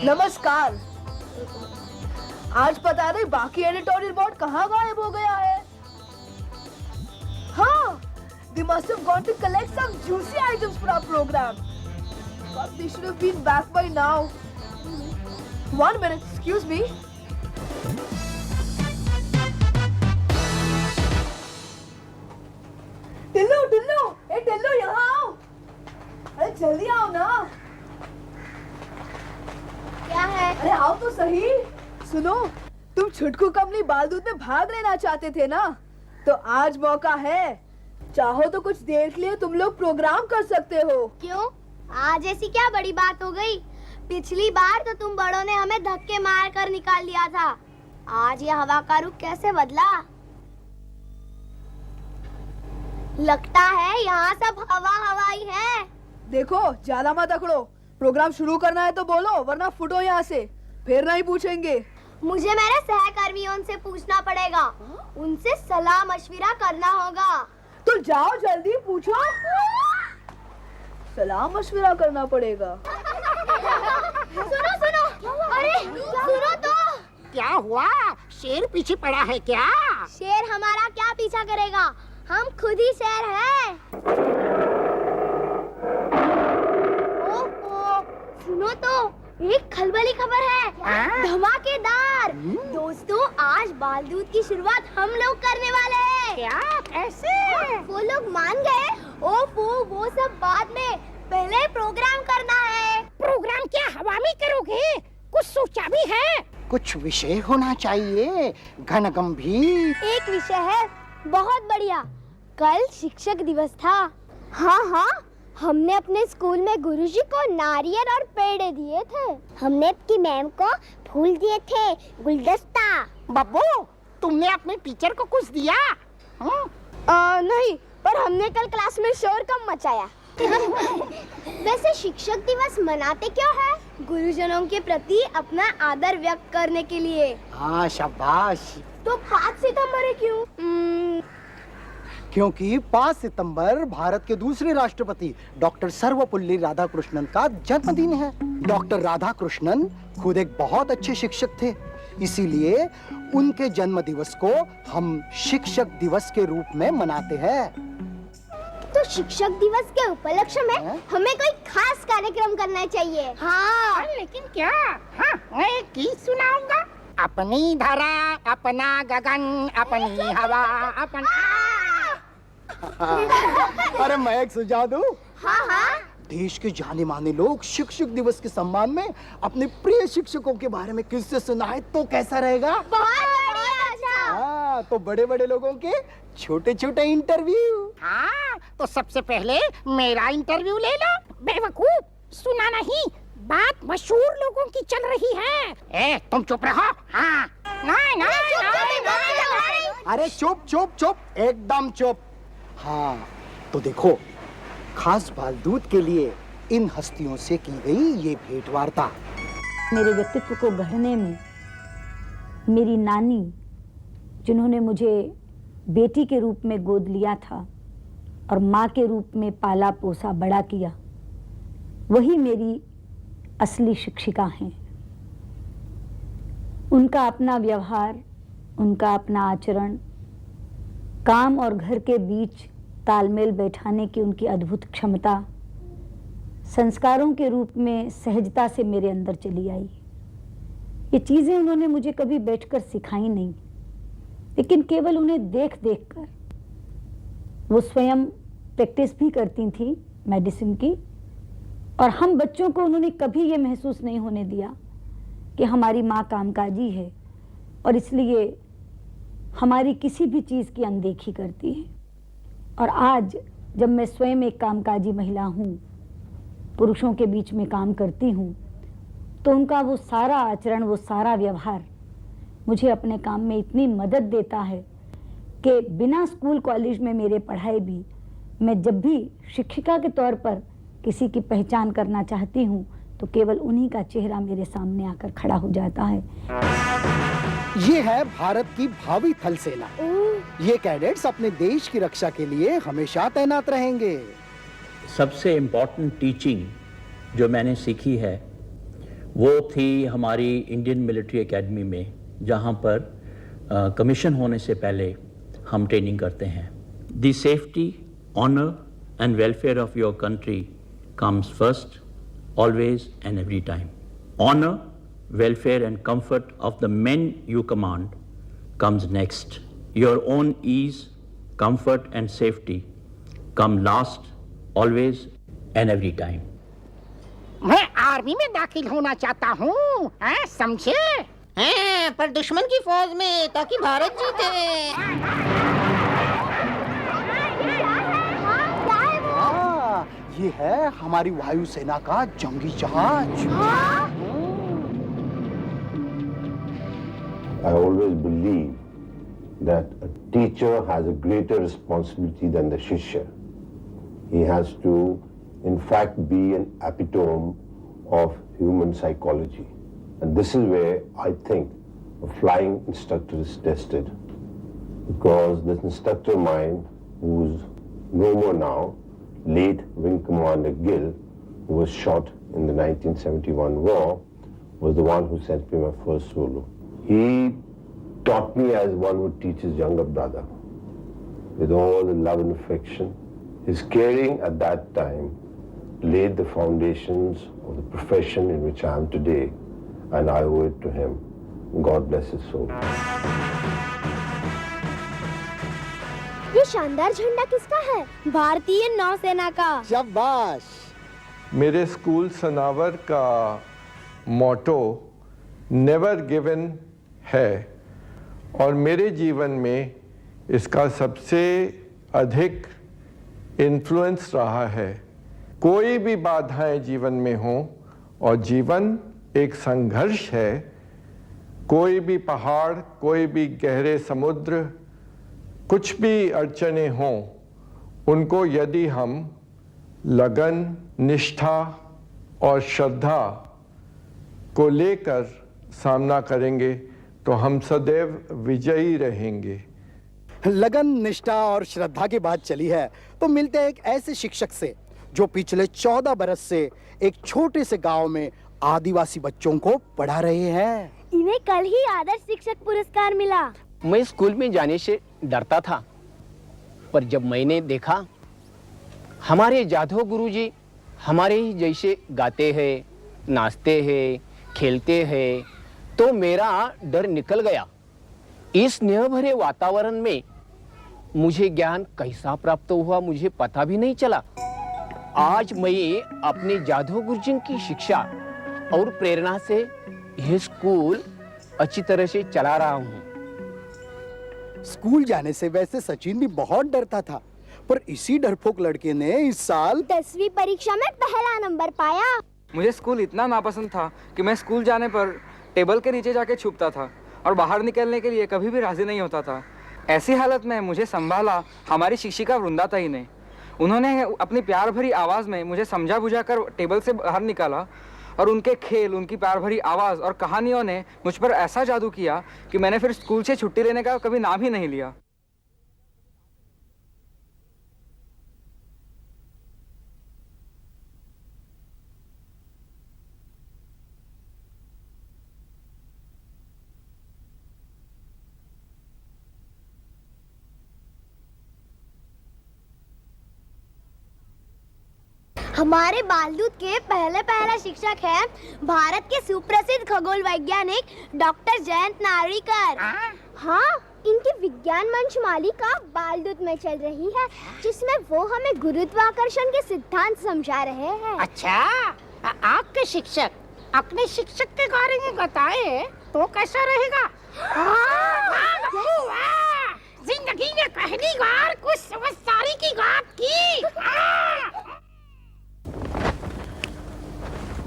नमस्कार। आज पता नहीं बाकी एडिटोरियल बोर्ड कहाँ गायब हो गया है। हाँ, they must have gone to collect some juicy items for our program. But they should have been back by now. 1 minute, excuse me. Tillu, Tillu, ए टिल्लू यहाँ आओ। अरे जल्दी आओ ना। क्या है? अरे आओ तो सही। सुनो, तुम छुटकू कमली बालदूत में भाग लेना चाहते थे ना, तो आज मौका है। चाहो तो कुछ देर के लिए तुम लोग प्रोग्राम कर सकते हो। क्यों? आज ऐसी क्या बड़ी बात हो गई? पिछली बार तो तुम बड़ों ने हमें धक्के मार कर निकाल दिया था। आज ये हवा का रुख कैसे बदला? लगता है यहाँ सब हवा हवाई है। देखो, ज्यादा मत अकड़ो। प्रोग्राम शुरू करना है तो बोलो, वरना फुटो यहाँ से। फिर नहीं पूछेंगे। मुझे मेरे सहकर्मियों से पूछना पड़ेगा। उनसे सलाह मशविरा करना होगा। तो जाओ जल्दी पूछो। सलाह मशविरा करना पड़ेगा। सुनो सुनो, अरे सुनो तो। क्या हुआ? शेर पीछे पड़ा है क्या? शेर हमारा क्या पीछा करेगा? हम खुद ही शेर हैं। ओहो, सुनो तो, एक खलबली खबर है। धमाकेदार। दोस्तों, आज बालदूत की शुरुआत हम लोग करने वाले हैं। क्या? कैसे? वो लोग मान गए। ओफो, वो सब बाद में, पहले प्रोग्राम करना है। प्रोग्राम क्या हवा में करोगे? कुछ सोचा भी है? कुछ विषय होना चाहिए, घन गंभीर। एक विषय है, बहुत बढ़िया। कल शिक्षक दिवस था। हाँ हाँ, हमने अपने स्कूल में गुरुजी को नारियल और पेड़े दिए थे। हमने आपकी मैम को फूल दिए थे, गुलदस्ता। बब्बू, तुमने अपने टीचर को कुछ दिया? नहीं, पर हमने कल क्लास में शोर कम मचाया। वैसे शिक्षक दिवस मनाते क्यों है? गुरुजनों के प्रति अपना आदर व्यक्त करने के लिए। हाँ, शाबाश। तो 5 सितंबर क्यों? क्योंकि 5 सितंबर भारत के दूसरे राष्ट्रपति डॉक्टर सर्वपल्ली राधाकृष्णन का जन्मदिन है। डॉक्टर राधाकृष्णन खुद एक बहुत अच्छे शिक्षक थे, इसीलिए उनके जन्म दिवस को हम शिक्षक दिवस के रूप में मनाते हैं। तो शिक्षक दिवस के उपलक्ष्य में हमें कोई खास कार्यक्रम करना चाहिए। हाँ, लेकिन क्या? हाँ, मैं गीत सुनाऊंगा। अपनी धरा, अपना गगन, अपनी हवा, अपना। अरे मैं एक सुझाव दूं? हाँ हाँ। देश के जाने माने लोग शिक्षक दिवस के सम्मान में अपने प्रिय शिक्षकों के बारे में किससे सुनाए तो कैसा रहेगा? बहुत बढ़िया। अच्छा। हाँ, तो बड़े बड़े लोगों के छोटे छोटे इंटरव्यू। हाँ, तो सबसे पहले मेरा इंटरव्यू ले लो। बेवकूफ, सुना नहीं, बात मशहूर लोगों की चल रही है। तुम चुप रहो। हाँ, नहीं नहीं नहीं। अरे चुप चुप चुप, एकदम चुप। हाँ, तो देखो, खास बालदूत के लिए इन हस्तियों से की गई ये भेंट वार्ता। मेरे व्यक्तित्व को गढ़ने में मेरी नानी, जिन्होंने मुझे बेटी के रूप में गोद लिया था और माँ के रूप में पाला पोसा बड़ा किया, वही मेरी असली शिक्षिका हैं। उनका अपना व्यवहार, उनका अपना आचरण, काम और घर के बीच तालमेल बैठाने की उनकी अद्भुत क्षमता, संस्कारों के रूप में सहजता से मेरे अंदर चली आई। ये चीज़ें उन्होंने मुझे कभी बैठकर सिखाई नहीं, लेकिन केवल उन्हें देख देख कर। वो स्वयं प्रैक्टिस भी करती थी मेडिसिन की, और हम बच्चों को उन्होंने कभी ये महसूस नहीं होने दिया कि हमारी माँ कामकाजी है और इसलिए हमारी किसी भी चीज़ की अनदेखी करती है। और आज जब मैं स्वयं एक कामकाजी महिला हूँ, पुरुषों के बीच में काम करती हूँ, तो उनका वो सारा आचरण, वो सारा व्यवहार मुझे अपने काम में इतनी मदद देता है कि बिना स्कूल कॉलेज में मेरे पढ़ाई भी, मैं जब भी शिक्षिका के तौर पर किसी की पहचान करना चाहती हूँ तो केवल उन्हीं का चेहरा मेरे सामने आकर खड़ा हो जाता है। ये है भारत की भावी थल सेना। ये कैडेट्स अपने देश की रक्षा के लिए हमेशा तैनात रहेंगे। सबसे इम्पोर्टेंट टीचिंग जो मैंने सीखी है वो थी हमारी इंडियन मिलिट्री एकेडमी में, जहाँ पर कमीशन होने से पहले हम ट्रेनिंग करते हैं। The safety, honour and welfare of your country comes first, always and every time. Honour, welfare and comfort of the men you command comes next. Your own ease, comfort and safety come last, always and every time. मैं army में दाखिल होना चाहता हूँ, समझे? हैं, पर दुश्मन की फौज में, ताकि भारत जीते। हाँ, ये है हमारी वायुसेना का जंगी जहाज। I always believe that a teacher has a greater responsibility than the shishya. He has to, in fact, be an epitome of human psychology. And this is where I think a flying instructor is tested. Because this instructor of mine, who's no more now, late Wing Commander Gill, who was shot in the 1971 war, was the one who sent me my first solo. He taught me as one would teach his younger brother, with all the love and affection. His caring at that time laid the foundations of the profession in which I am today, and I owe it to him. God bless his soul. ये शानदार झंडा किसका है? भारतीय नौसेना का। शाबाश। मेरे स्कूल सनावर का मोटो नेवर गिवन है और मेरे जीवन में इसका सबसे अधिक इन्फ्लुएंस रहा है। कोई भी बाधाएं जीवन में हों, और जीवन एक संघर्ष है, कोई भी पहाड़, कोई भी गहरे समुद्र, कुछ भी अड़चने हों, उनको यदि हम लगन, निष्ठा और श्रद्धा को लेकर सामना करेंगे तो हम सदैव विजयी रहेंगे। लगन, निष्ठा और श्रद्धा की बात चली है तो मिलते हैं एक ऐसे शिक्षक से जो पिछले 14 बरस से एक छोटे से गांव में आदिवासी बच्चों को पढ़ा रहे हैं। इन्हें कल ही आदर्श शिक्षक पुरस्कार मिला। मैं स्कूल में जाने से डरता था, पर जब मैंने देखा हमारे जाधव गुरुजी हमारे ही जैसे गाते हैं, नाचते हैं, खेलते हैं, तो मेरा डर निकल गया। इस स्नेह भरे वातावरण में मुझे ज्ञान कैसा प्राप्त हुआ मुझे पता भी नहीं चला। आज मैं अपने जाधव गुरुजी की शिक्षा और प्रेरणा से यह स्कूल अच्छी तरह से चला रहा हूँ। स्कूल जाने से वैसे सचिन भी बहुत डरता था, पर इसी डरपोक लड़के ने इस साल 10वीं परीक्षा में पहला नंबर पाया। मुझे स्कूल इतना नापसंद था कि मैं स्कूल जाने पर टेबल के नीचे जाके छुपता था और बाहर निकलने के लिए कभी भी राजी नहीं होता था। ऐसी हालत में मुझे संभाला हमारी शिक्षिका वृंदाताई ने। उन्होंने अपनी प्यार भरी आवाज़ में मुझे समझा बुझाकर टेबल से बाहर निकाला, और उनके खेल, उनकी प्यार भरी आवाज़ और कहानियों ने मुझ पर ऐसा जादू किया कि मैंने फिर स्कूल से छुट्टी लेने का कभी नाम ही नहीं लिया। हमारे बालदूत के पहला शिक्षक है भारत के सुप्रसिद्ध खगोल वैज्ञानिक डॉक्टर जयंत नार्लिकर। हाँ, इनकी विज्ञान मंच मालिका बालदूत में चल रही है, जिसमें वो हमें गुरुत्वाकर्षण के सिद्धांत समझा रहे हैं। अच्छा, आपके शिक्षक अपने शिक्षक के बारे में बताए तो कैसा रहेगा? जिंदगी में पहली बार कुछ समझदारी की बात की।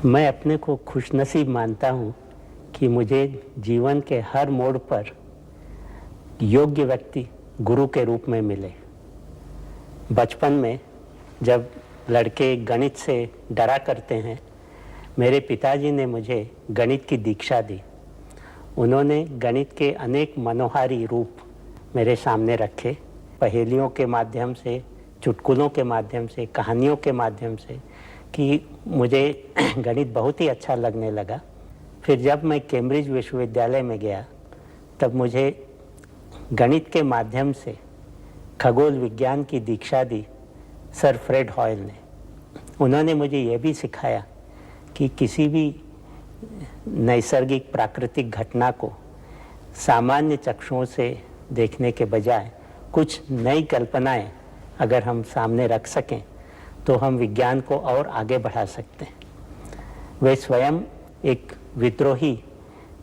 मैं अपने को खुशनसीब मानता हूँ कि मुझे जीवन के हर मोड़ पर योग्य व्यक्ति गुरु के रूप में मिले। बचपन में जब लड़के गणित से डरा करते हैं, मेरे पिताजी ने मुझे गणित की दीक्षा दी। उन्होंने गणित के अनेक मनोहारी रूप मेरे सामने रखे, पहेलियों के माध्यम से, चुटकुलों के माध्यम से, कहानियों के माध्यम से, कि मुझे गणित बहुत ही अच्छा लगने लगा। फिर जब मैं कैम्ब्रिज विश्वविद्यालय में गया तब मुझे गणित के माध्यम से खगोल विज्ञान की दीक्षा दी सर फ्रेड हॉयल ने। उन्होंने मुझे यह भी सिखाया कि किसी भी नैसर्गिक प्राकृतिक घटना को सामान्य चक्षुओं से देखने के बजाय कुछ नई कल्पनाएं अगर हम सामने रख सकें तो हम विज्ञान को और आगे बढ़ा सकते हैं। वे स्वयं एक विद्रोही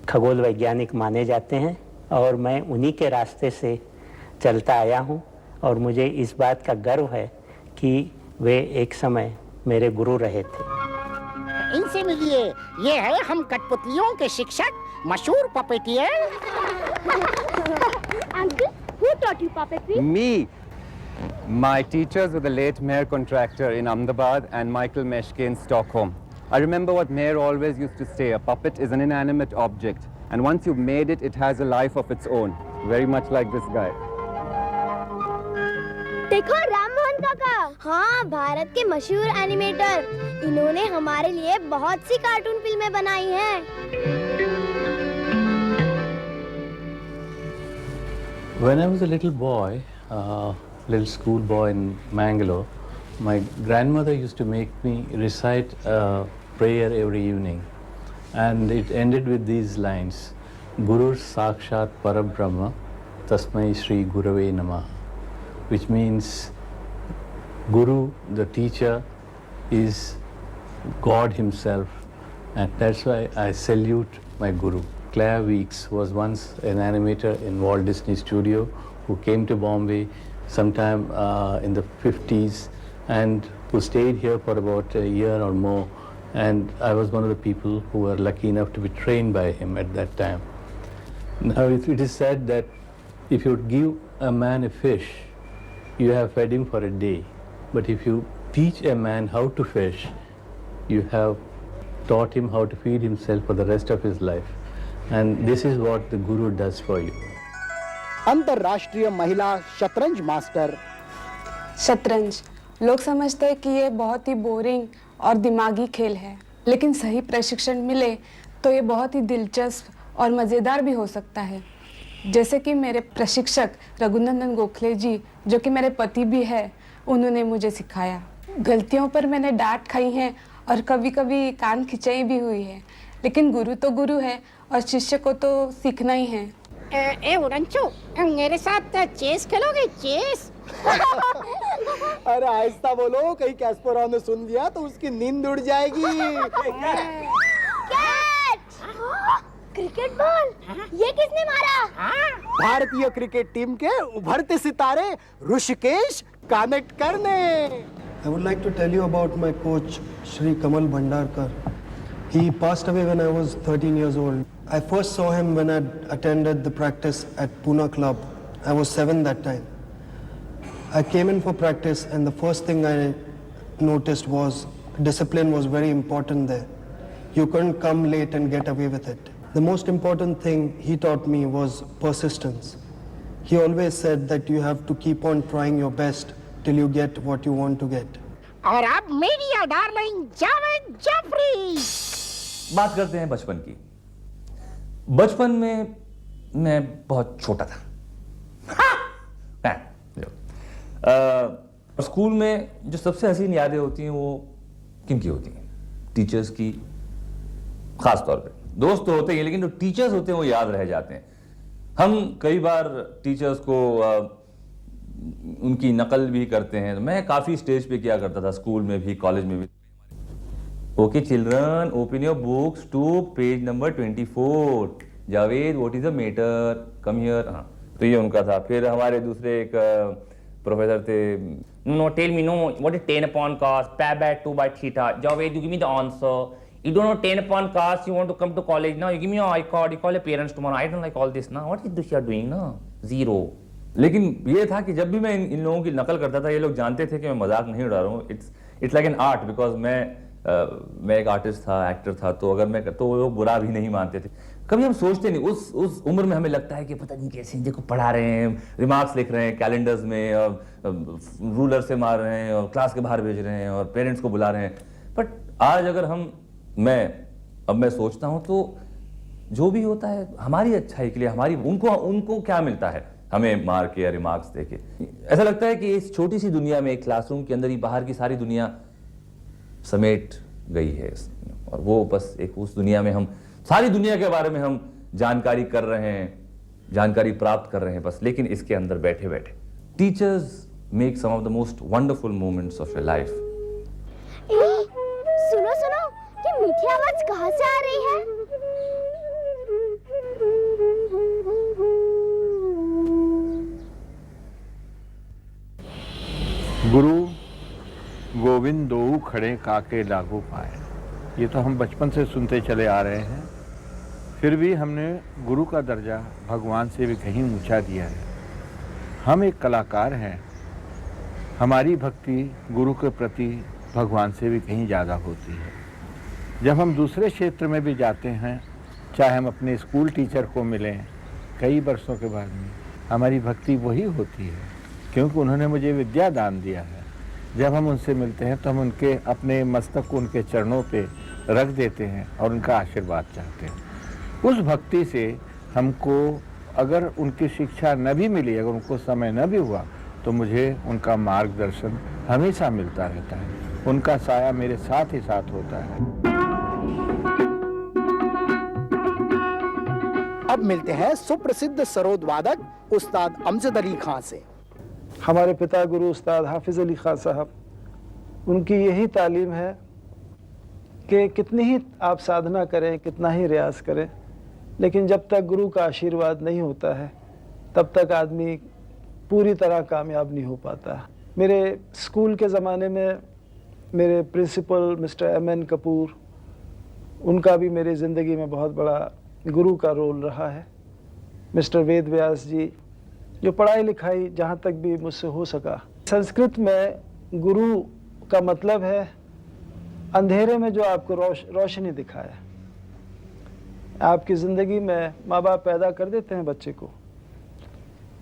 खगोल वैज्ञानिक माने जाते हैं और मैं उन्हीं के रास्ते से चलता आया हूं और मुझे इस बात का गर्व है कि वे एक समय मेरे गुरु रहे थे। इनसे मिलिए, ये है हम कठपुतलियों के शिक्षक मशहूर puppeteer. Uncle, who taught you puppetry? Me. My teachers were the late Mayer Contractor in Ahmedabad and Michael Meschke in Stockholm. I remember what Mayer always used to say, a puppet is an inanimate object, and once you've made it, it has a life of its own, very much like this guy. देखो राम मोहन काका, हाँ भारत के मशहूर animator, इन्होंने हमारे लिए बहुत सी cartoon फिल्में बनाई हैं। When I was a little boy, little school boy in Mangalore, my grandmother used to make me recite a prayer every evening, and it ended with these lines: Guru Sakshat Parabrahma Tasmai Shri Gurave Namah, which means Guru, the teacher, is God himself, and that's why I salute my Guru. Claire Weeks was once an animator in Walt Disney Studio who came to Bombay sometime in the 50s and who stayed here for about a year or more, and I was one of the people who were lucky enough to be trained by him at that time. Now it is said that if you give a man a fish, you have fed him for a day, but if you teach a man how to fish, you have taught him how to feed himself for the rest of his life. And this is what the Guru does for you. अंतर्राष्ट्रीय महिला शतरंज master. शतरंज लोग समझते हैं कि ये बहुत ही बोरिंग और दिमागी खेल है, लेकिन सही प्रशिक्षण मिले तो ये बहुत ही दिलचस्प और मज़ेदार भी हो सकता है। जैसे कि मेरे प्रशिक्षक रघुनंदन गोखले जी, जो कि मेरे पति भी है, उन्होंने मुझे सिखाया। गलतियों पर मैंने डांट खाई है और कभी कभी कान खिंचाई भी हुई है, लेकिन गुरु तो गुरु है और शिष्य को तो सीखना ही है। उड़नचू, मेरे साथ चेस खेलोगे? चेस? अरे आहिस्ता बोलो, कहीं कैस्परोव ने सुन लिया तो उसकी नींद उड़ जाएगी। क्रिकेट बॉल, ये किसने मारा? भारतीय क्रिकेट टीम के उभरते सितारे ऋषिकेश कानेटकर ने। I would like to tell you about my coach, Shri Kamal Bhandarkar. He passed away when I was 13 years old. I first saw him when I attended the practice at Pune Club. I was 7 that time. I came in for practice and the first thing I noticed was discipline was very important there. You couldn't come late and get away with it. The most important thing he taught me was persistence. He always said that you have to keep on trying your best till you get what you want to get. और अब media darling Javed Jafri. बात करते हैं बचपन की। बचपन में मैं बहुत छोटा था। स्कूल में जो सबसे हसीन यादें होती हैं वो किनकी होती हैं? टीचर्स की, खास तौर पे। दोस्त तो होते हैं लेकिन जो टीचर्स होते हैं वो याद रह जाते हैं। हम कई बार टीचर्स को उनकी नकल भी करते हैं। मैं काफ़ी स्टेज पे किया करता था, स्कूल में भी, कॉलेज में भी। Okay children, open your books to page number 24। Javed, what is the matter, come here. हाँ, तो ये उनका था। फिर हमारे दूसरे एक प्रोफेसर थे। No tell me, no what is 10 upon cos, pi by 2 by theta। Javed, you give me the answer. You don't know 10 upon cos, you want to come to college now, you give me your iCard, you call your parents tomorrow, I don't like all this now, what is this you are doing now? Zero. लेकिन ये था कि जब भी मैं इन लोगों की नकल करता था, ये लोग जानते थे कि मैं मजाक नहीं उड़ा रहा हूँ। It's like an art, because मैं एक आर्टिस्ट था, एक्टर था, तो अगर मैं तो वो बुरा भी नहीं मानते थे। कभी हम सोचते नहीं, उस उम्र में हमें लगता है कि पता नहीं कैसे देखो पढ़ा रहे हैं, रिमार्क्स लिख रहे हैं कैलेंडर्स में, और रूलर से मार रहे हैं, और क्लास के बाहर भेज रहे हैं, और पेरेंट्स को बुला रहे हैं। बट आज अगर मैं सोचता हूँ तो जो भी होता है हमारी अच्छाई के लिए, हमारी उनको क्या मिलता है हमें मार के या रिमार्क्स देके। ऐसा लगता है कि इस छोटी सी दुनिया में, एक क्लासरूम के अंदर ही बाहर की सारी दुनिया समेट गई है, और वो बस एक उस दुनिया में हम सारी दुनिया के बारे में हम जानकारी कर रहे हैं, जानकारी प्राप्त कर रहे हैं बस, लेकिन इसके अंदर बैठे बैठे। Teachers make some of the most wonderful moments of your life. सुनो सुनो, ये मीठी आवाज कहाँ से आ रही है? गुरु गोविंद दोऊ खड़े काके लागू पाए, ये तो हम बचपन से सुनते चले आ रहे हैं। फिर भी हमने गुरु का दर्जा भगवान से भी कहीं ऊंचा दिया है। हम एक कलाकार हैं, हमारी भक्ति गुरु के प्रति भगवान से भी कहीं ज़्यादा होती है। जब हम दूसरे क्षेत्र में भी जाते हैं, चाहे हम अपने स्कूल टीचर को मिलें कई वर्षों के बाद में, हमारी भक्ति वही होती है, क्योंकि उन्होंने मुझे विद्या दान दिया है। जब हम उनसे मिलते हैं तो हम उनके अपने मस्तक को उनके चरणों पे रख देते हैं और उनका आशीर्वाद चाहते हैं। उस भक्ति से हमको अगर उनकी शिक्षा न भी मिली, अगर उनको समय न भी हुआ, तो मुझे उनका मार्गदर्शन हमेशा मिलता रहता है, उनका साया मेरे साथ ही साथ होता है। अब मिलते हैं सुप्रसिद्ध सरोद वादक उस्ताद अमजद अली खां से। हमारे पिता गुरु उस्ताद हाफिज अली खां साहब, उनकी यही तालीम है कि कितनी ही आप साधना करें, कितना ही रियाज करें, लेकिन जब तक गुरु का आशीर्वाद नहीं होता है तब तक आदमी पूरी तरह कामयाब नहीं हो पाता। मेरे स्कूल के ज़माने में मेरे प्रिंसिपल मिस्टर M.N. कपूर, उनका भी मेरी ज़िंदगी में बहुत बड़ा गुरु का रोल रहा है। मिस्टर वेद व्यास जी, जो पढ़ाई लिखाई जहाँ तक भी मुझसे हो सका। संस्कृत में गुरु का मतलब है अंधेरे में जो आपको रोशनी दिखाए। आपकी ज़िंदगी में माँ बाप पैदा कर देते हैं बच्चे को,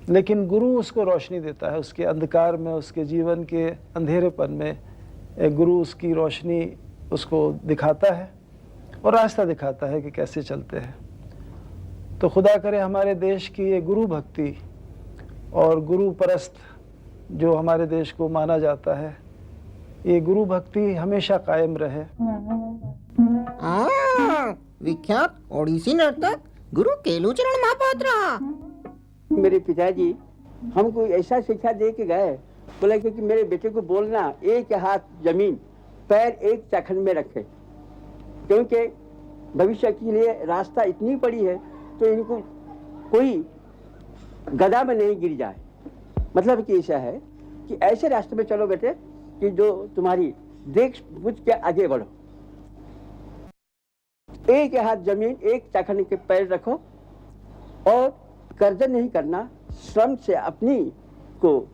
लेकिन गुरु उसको रोशनी देता है। उसके अंधकार में, उसके जीवन के अंधेरेपन में एक गुरु उसकी रोशनी उसको दिखाता है और रास्ता दिखाता है कि कैसे चलते हैं। तो खुदा करे हमारे देश की ये गुरु भक्ति और गुरु परस्त जो हमारे देश को माना जाता है, ये गुरु भक्ति हमेशा कायम रहे। विख्यात ओडिसी नर्तक गुरु केलुचरण महापात्रा। मेरे पिताजी हमको ऐसा शिक्षा दे के गए, बोले कि मेरे बेटे को बोलना एक हाथ जमीन पैर एक चाखंड में रखे, क्योंकि भविष्य के लिए रास्ता इतनी बड़ी है तो इनको कोई गदा में नहीं गिर जाए। मतलब कि ऐसा है कि ऐसे रास्ते में चलो बेटे कि जो तुम्हारी देख बुझ के आगे बढ़ो। एक हाथ जमीन एक चाखंड के पैर रखो और कर्ज नहीं करना, श्रम से अपनी को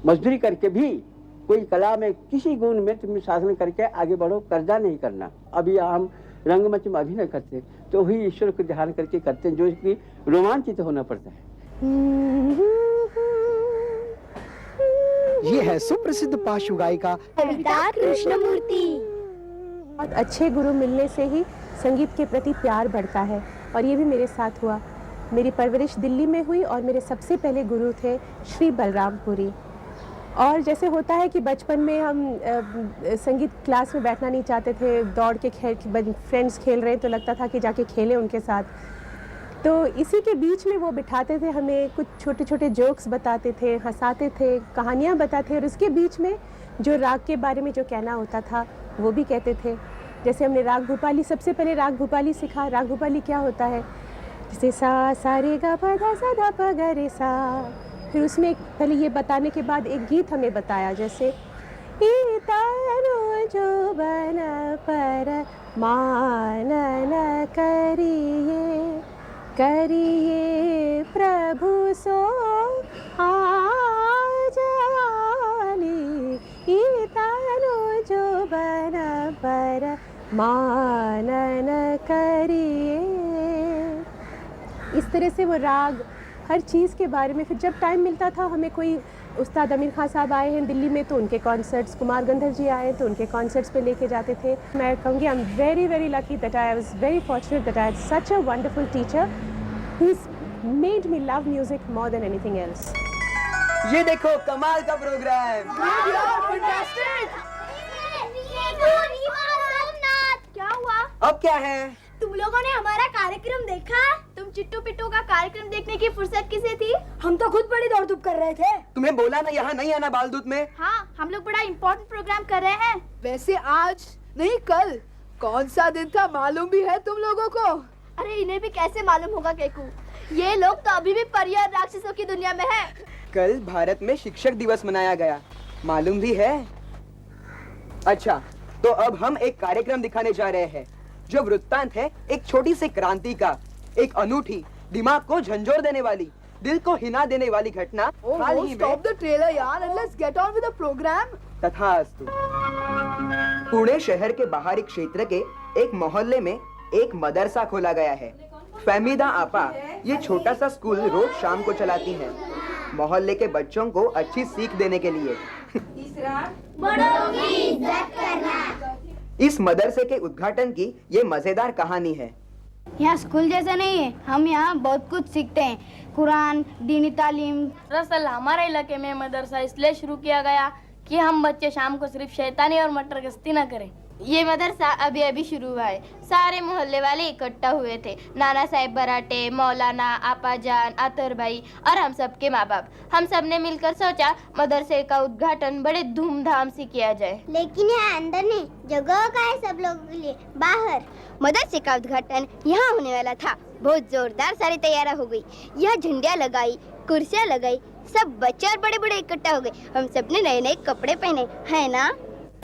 मजदूरी करके भी कोई कला में किसी गुण में तुम साधन करके आगे बढ़ो, कर्जा नहीं करना। अभी हम रंगमंच में अभिनय करते तो वही ईश्वर को ध्यान करके करते हैं, जो कि रोमांचित होना पड़ता है। ये है सुप्रसिद्ध पार्श्व गायिका कविता कृष्णमूर्ति। बहुत अच्छे गुरु मिलने से ही संगीत के प्रति प्यार बढ़ता है, और ये भी मेरे साथ हुआ। मेरी परवरिश दिल्ली में हुई और मेरे सबसे पहले गुरु थे श्री बलरामपुरी। और जैसे होता है कि बचपन में हम संगीत क्लास में बैठना नहीं चाहते थे, दौड़ के फ्रेंड्स खेल रहे हैं तो लगता था कि जाके खेलें उनके साथ। तो इसी के बीच में वो बिठाते थे हमें, कुछ छोटे छोटे जोक्स बताते थे, हंसाते थे, कहानियाँ बताते, और उसके बीच में जो राग के बारे में जो कहना होता था वो भी कहते थे। जैसे हमने राग भूपाली, सबसे पहले राग भूपाली सीखा। राग भूपाली क्या होता है? जैसे सा रे गा पा धा सा धा पा गा रे सा। फिर उसमें पहले ये बताने के बाद एक गीत हमें बताया, जैसे जो बन पर मानन करिए करिए प्रभु सो आज आली, जो बन पर मानन करिए। इस तरह से वो राग, हर चीज़ के बारे में। फिर जब टाइम मिलता था हमें कोई उस्ताद आमिर खान साहब आए हैं दिल्ली में तो उनके कॉन्सर्ट्स, कुमार गंधर्व जी आए तो उनके कॉन्सर्ट्स पे लेके जाते थे। मैं कहूँगी I am very very lucky that I was very fortunate that I had such a wonderful teacher who made me love music more than anything else. ये देखो कमाल का प्रोग्राम। क्या हुआ? अब क्या है? तुम लोगों ने हमारा कार्यक्रम देखा? तुम चिट्टू पिट्टू का कार्यक्रम देखने की फुर्सत किसे थी? हम तो खुद बड़ी दौड़ धूप कर रहे थे। तुम्हें बोला ना यहाँ नहीं आना बालदूत में। हाँ, हम लोग बड़ा इम्पोर्टेंट प्रोग्राम कर रहे हैं। वैसे आज नहीं कल कौन सा दिन था मालूम भी है तुम लोगों को? अरे इन्हें भी कैसे मालूम होगा केकू? ये लोग तो अभी भी परी और राक्षसों की दुनिया में है। कल भारत में शिक्षक दिवस मनाया गया, मालूम भी है? अच्छा, तो अब हम एक कार्यक्रम दिखाने जा रहे हैं जो वृत्तांत है एक छोटी सी क्रांति का, एक अनूठी, दिमाग को झंझोर देने वाली, दिल को हिला देने वाली घटना हाल ही में। Stop the trailer यार and let's get on with the program. तथास्तु। पुणे शहर के बाहरी क्षेत्र के एक मोहल्ले में एक मदरसा खोला गया है। फहमीदा आपा ये छोटा सा स्कूल रोज शाम को चलाती हैं, मोहल्ले के बच्चों को अच्छी सीख देने के लिए। बड़ों की इज्जत करना। इस मदरसे के उद्घाटन की ये मजेदार कहानी है। यहाँ स्कूल जैसा नहीं है, हम यहाँ बहुत कुछ सीखते हैं, कुरान, दीनी तालीम। दरअसल हमारे इलाके में मदरसा इसलिए शुरू किया गया कि हम बच्चे शाम को सिर्फ शैतानी और मटर गश्ती न करें। ये मदरसा अभी अभी शुरू हुआ है। सारे मोहल्ले वाले इकट्ठा हुए थे, नाना साहेब बराटे, मौलाना, आपा जान, आतर भाई और हम सब के माँ बाप। हम सब ने मिलकर सोचा मदरसे का उद्घाटन बड़े धूमधाम से किया जाए। लेकिन यहाँ अंदर नहीं, जगह का है सब लोगों के लिए बाहर। मदरसे का उद्घाटन यहाँ होने वाला था। बहुत जोरदार सारी तैयारी हो गई। यहाँ झंडियाँ लगाई, कुर्सियाँ लगाई, सब बच्चे और बड़े बड़े इकट्ठा हो गए। हम सब ने नए नए कपड़े पहने, है ना?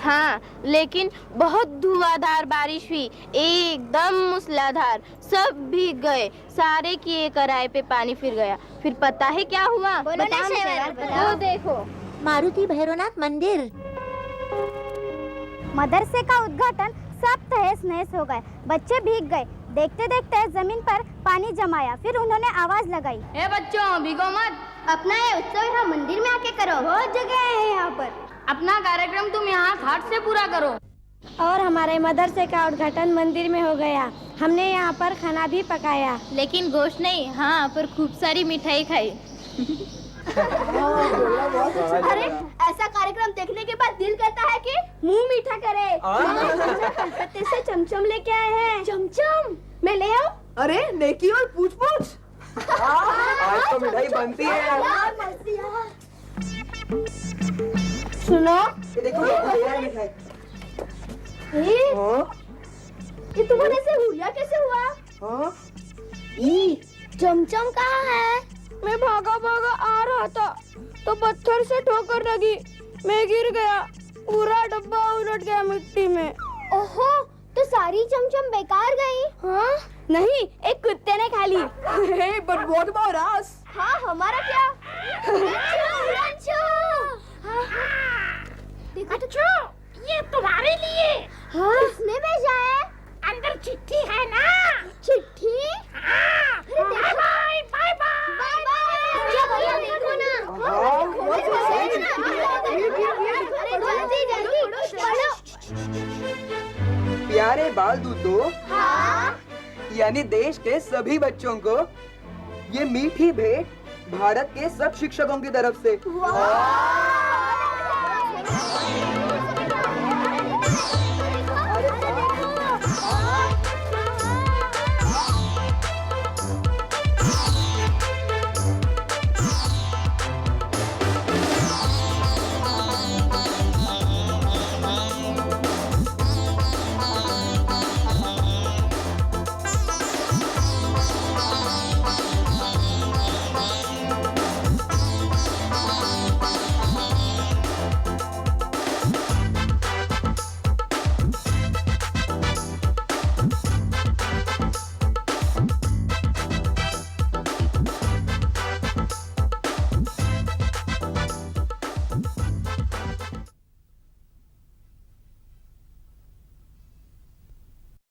हाँ, लेकिन बहुत धुआंधार बारिश हुई, एकदम मूसलाधार। सब भीग गए, सारे किए कराए पे पानी फिर गया। फिर पता है क्या हुआ? बताओ। देखो, मारुति भैरवनाथ मंदिर। मदरसे का उद्घाटन सब तहस नहस हो गए, बच्चे भीग गए। देखते देखते जमीन पर पानी जमाया। फिर उन्होंने आवाज लगाई, ए बच्चों भीगो मत, अपना ये उत्सव यहाँ मंदिर में आके करो। बहुत जगह है यहाँ पर। अपना कार्यक्रम तुम यहाँ घाट से पूरा करो। और हमारे मदरसे का उद्घाटन मंदिर में हो गया। हमने यहाँ पर खाना भी पकाया, लेकिन गोश्त नहीं, हाँ पर खूब सारी मिठाई खाई। अरे ऐसा कार्यक्रम देखने के बाद दिल करता है कि मुंह मीठा करे। कलकत्ते से चमचम लेके आए हैं। चमचम मैं ले आऊं? अरे नेकी और पूछ पूछ। आज तो मिठाई बनती है। सुनो, ये देखो मिठाई। ये तुम्हारे से हुआ कैसे हुआ? चमचम कहाँ है? मैं भागा भागा आ रहा था तो पत्थर से ठोकर लगी, मैं गिर गया, पूरा डब्बा उलट गया मिट्टी में। ओहो, तो सारी चमचम बेकार गई? हाँ? नहीं, एक कुत्ते ने खा ली। Hey, but what about us? हाँ, हमारा क्या? अच्छा, ये तुम्हारे लिए। हाँ? किसने भेजा है? अंदर चिट्ठी है ना? चिट्ठी? हाँ। Bye bye bye bye. भैया देखो ना। प्यारे बाल दूतों, हाँ? यानी देश के सभी बच्चों को ये मीठी भेंट भारत के सब शिक्षकों की तरफ से।